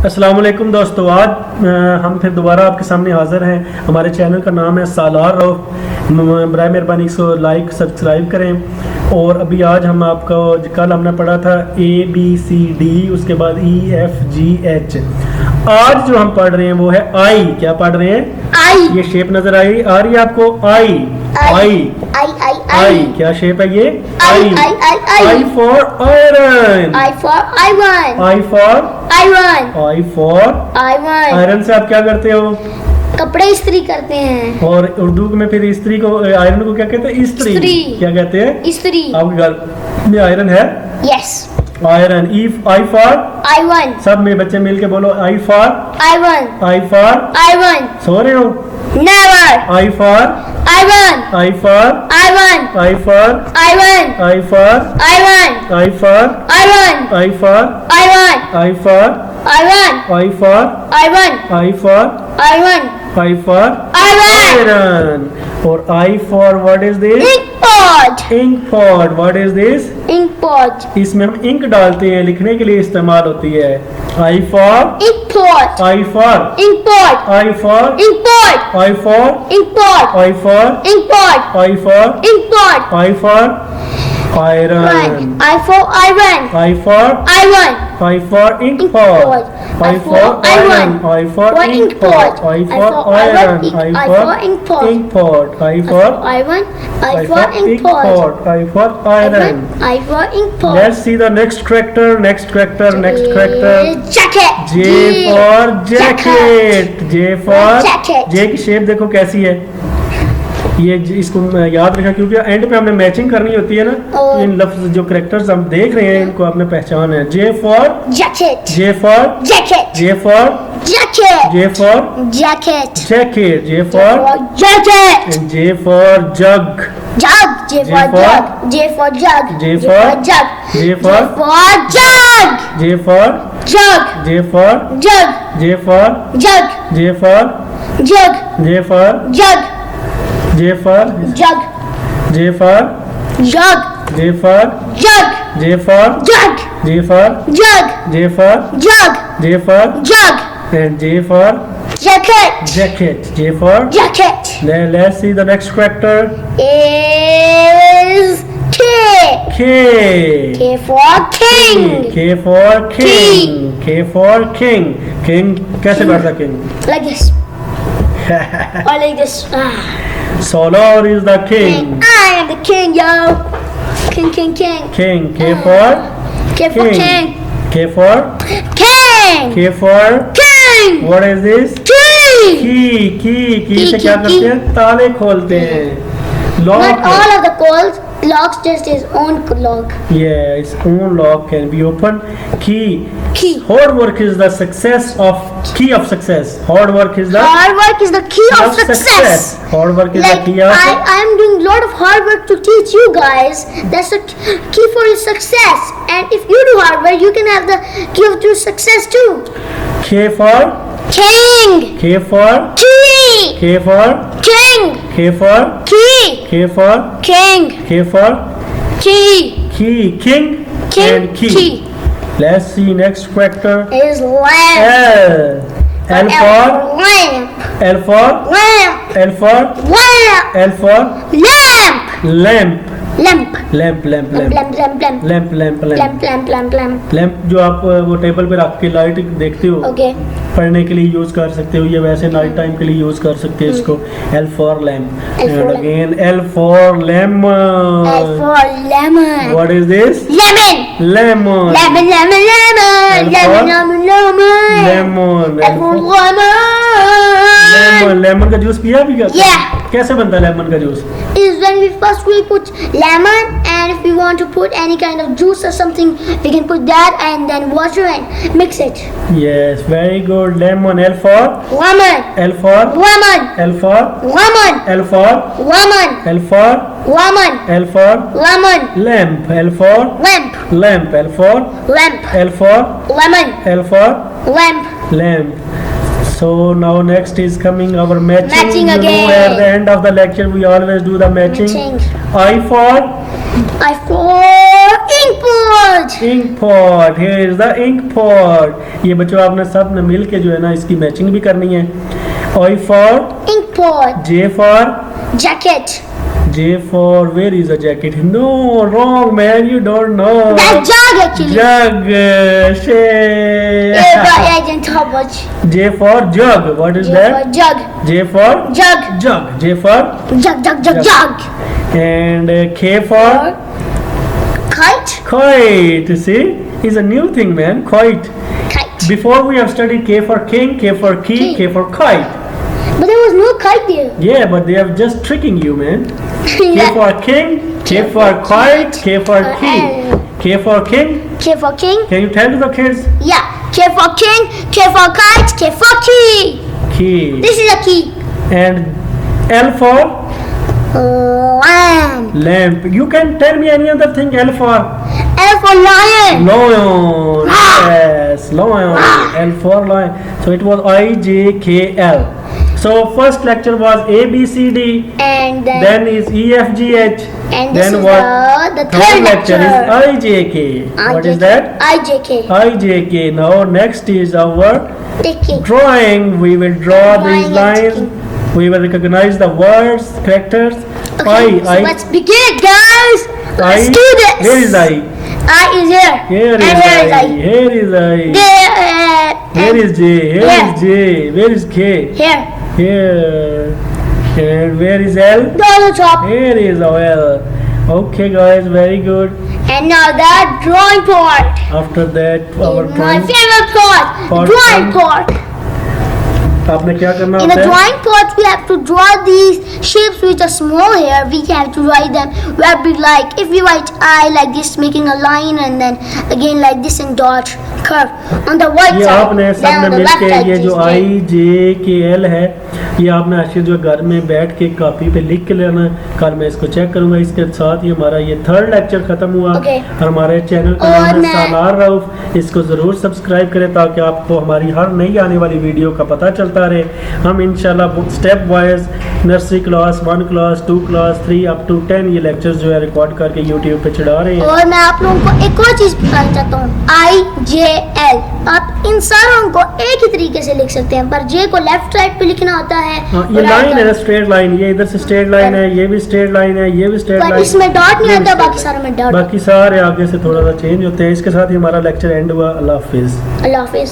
अस्सलाम वालेकुम दोस्तों, आज हम फिर दोबारा आपके सामने हाज़िर हैं। हमारे चैनल का नाम है सालार रऊफ। बराए मेहरबानी इसको लाइक सब्सक्राइब करें। और अभी आज हम आपको, कल हमने पढ़ा था ABCD, उसके बाद EFGH। आज जो हम पढ़ रहे हैं वो है आई। क्या पढ़ रहे हैं? आई। ये शेप नजर आ रही है आपको? आई आई क्या शेप है ये? I for iron. I for iron. I for iron. I for iron. Iron से आप क्या करते हो? कपड़े इस्त्री करते हैं। और उर्दू में फिर इस्त्री को, आयरन को क्या कहते हैं? इस्त्री। क्या कहते हैं? इस्त्री। आपके घर में आयरन है? Yes. Iron. I for iron. सब में बच्चे मिल के बोलो I for iron. I for iron. सो रहे हो? Never. I for iron. I for iron. I for iron. I for iron. I for iron. I for iron. I for iron. I for iron. I for iron. I for iron. और I for what is this? Ink pot. Ink pot. What is this? Ink pot. इसमें हम ink डालते हैं, लिखने के लिए इस्तेमाल होती है। I for ink pot. I for ink pot. I for ink pot. I for ink pot. I for ink pot. I for ink pot. I for iron. I for iron. I for Iron. I for ink pot. I for iron. I for ink pot. I for iron. I for ink pot. I for Iron. I I for for ink ink pot. Pot. I for iron. I for ink pot. Let's see the next character. Next character. Next character. Jacket. J for jacket. J for Jacket. J की shape देखो कैसी है। ये इसको याद रखा क्योंकि and पे हमने मैचिंग करनी होती है ना। इन लफ्ज जो कैरेक्टर्स हम देख रहे हैं इनको आपने पहचान है। J for Jacket. J for Jacket. J for Jacket. J for Jacket. jacket. J for Jacket. J for jug. Jug. J for jug. J for jug. J for jug. J for jug. J for Jug. J for Jug. J for Jug. J for Jug. J for Jug. J for Jug. J for Jug. J for Jug. J for Jug. J for Jug. J for Jug. J for Jug. and J for Jacket. jacket. J for Jacket. let's see the next character. Is K. K. K for king. K for king. K for king. King कैसे बढ़ता king? Like this. Or like this. Solar is the king. I am the king, yo. King, king, king. King. K for K for king. K for King. K for King. what is this? King. की से क्या करते हैं? ताले खोलते हैं। Not Lock. all of the locks, just his own lock. Yeah, its own lock can be opened. Key. Hard work is the success of key of success. Hard work is the Hard work is the key of success. Hard work is Like the key of I'm doing a lot of hard work to teach you guys. That's the key for your success. And if you do hard work, you can have the key of your success too. K for King. K for Key. K for King. K for Key. K for King. K for Key. King King. and key. Key. Let's see next character. Is lamp. L for lamp. L for Lamp. L for Lamp. L for Lamp. lamp. Lamp. Lamp lamp lamp Lamp. Lamp. Lamp. lamp lamp lamp Lamp. Lamp. Lamp. Lamp. Lamp जो आप वो table पे रख के light देखते हो, Okay. पढ़ने के लिए यूज कर सकते हो, या वैसे नाइट टाइम के लिए यूज कर सकते हैं इसको। L for lamp. L for And lamp. again L for lemon. L for lemon. What is this? Lemon. Lemon. Lemon. Lemon. Lemon. L for Lemon. Lemon. Lemon. Lemon. L for lemon. Lemon. Lemon का juice पिया भी क्या? Yeah. कैसे बनता है lemon का juice? Is when we put lemon, and if we want to put any kind of juice or something, we can put that and then water and mix it. Yes, very good. Lemon. L for Lemon. L for Lemon. L for Lemon. L for Lemon. L for Lemon. L for Lemon. lamp. L for Lamp. lamp. L for Lamp. L for Lemon. L for Lamp. lamp. So now next is coming our matching. Matching You know, again. at the end of the lecture we always do the matching. Matching. I for I for ink pot. pot. Ink pot. Here is the ink pot. ये बच्चों आपने सब ने मिल के जो है ना इसकी मैचिंग भी करनी है. I for Ink pot. J for Jacket. J for where is the jacket? No, wrong man. You don't know. That jug actually. Jug. Yeah, Shit. but I didn't have much. J for jug. What is J for that? jug. J for Jug. jug. J for Jug, jug, jug, Jug. jug. and K for Kite. kite. See, is a new thing, man. Kite. Kite. Before we have studied K for king, K for key, Key. K for kite. But there was no kite there. Yeah, but they are just tricking you, man. K Yeah. for king, K for kite, K for key. K for king. K for king. Can you tell to the kids? Yeah. K for king. K for kite. K for key. Key. This is a key. And L for Lamb. lamp. You can tell me any other thing. L for L for lion. lion. Ah. Yes, lion. Ah. L for lion. So it was I, J, K, L. So first lecture was A, B, C, D. And Then is E, F, G, H. and this Then is what? the Third third lecture is lecture. I, J, K. What is that? IJK. I, J, K. Now next is our Ticking. drawing. We will draw Drawing these and lines. ticking. We will recognize the words, characters. Okay, so I. let's begin, guys. Let's I. do this. Where is I? I is here. Here is and here is I. I. Here is I. There. Where is J? Here Here. is J. Where is K? Here. Here. And where is L? Down the top. Here is L. Okay, guys, very good. And now the drawing part. After that, our My drawing. favorite part. Part Drawing one. part. आपने क्या करना In the होता है? drawing part, we have to draw these shapes which are small here. We have to write them. We have to like, if we write I like this, making a line, and then again like this and dot curve on the right ये side. आपने Then सबने on the mill left के side, ये जो this I J K L है ये आपने आखिर जो घर में बैठ के कॉपी पे लिख के लेना है. कल मैं इसको चेक करूंगा. इसके साथ ही हमारा ये थर्ड लेक्चर खत्म हुआ. Okay. और हमारे चैनल का और नाम है मैं- सालार रऊफ. इसको जरूर सब्सक्राइब करें ताकि आपको हमारी हर नई आने वाली वीडियो का पता चलता रहे. हम इंशाल्लाह step wise nursery class 1 class 2 class 3 up to 10 ये लेक्चर्स जो है रिकॉर्ड करके यूट्यूब पे चढ़ा रहे हैं. और मैं आप लोगों को एक और चीज बताना चाहता हूँ. IJL. आप इन सारों को एक ही तरीके से लिख सकते हैं, पर J को लेफ्ट साइड पे लिखना होता है. हाँ, ये और लाइन right है ना side- स्ट्रेट लाइन. ये इधर से स्ट्रेट लाइन है. ये भी स्ट्रेट लाइन है. ये भी स्ट्रेट पर लाइन. इसमें डॉट नहीं ये आता, भी बाकी straight सारों में line. डॉट. बाकी सारे आगे से थोड़ा सा चेंज होते हैं. इसके साथ ही हमारा लेक्चर एंड हुआ. अल्लाह हाफिज. अल्लाह हाफिज.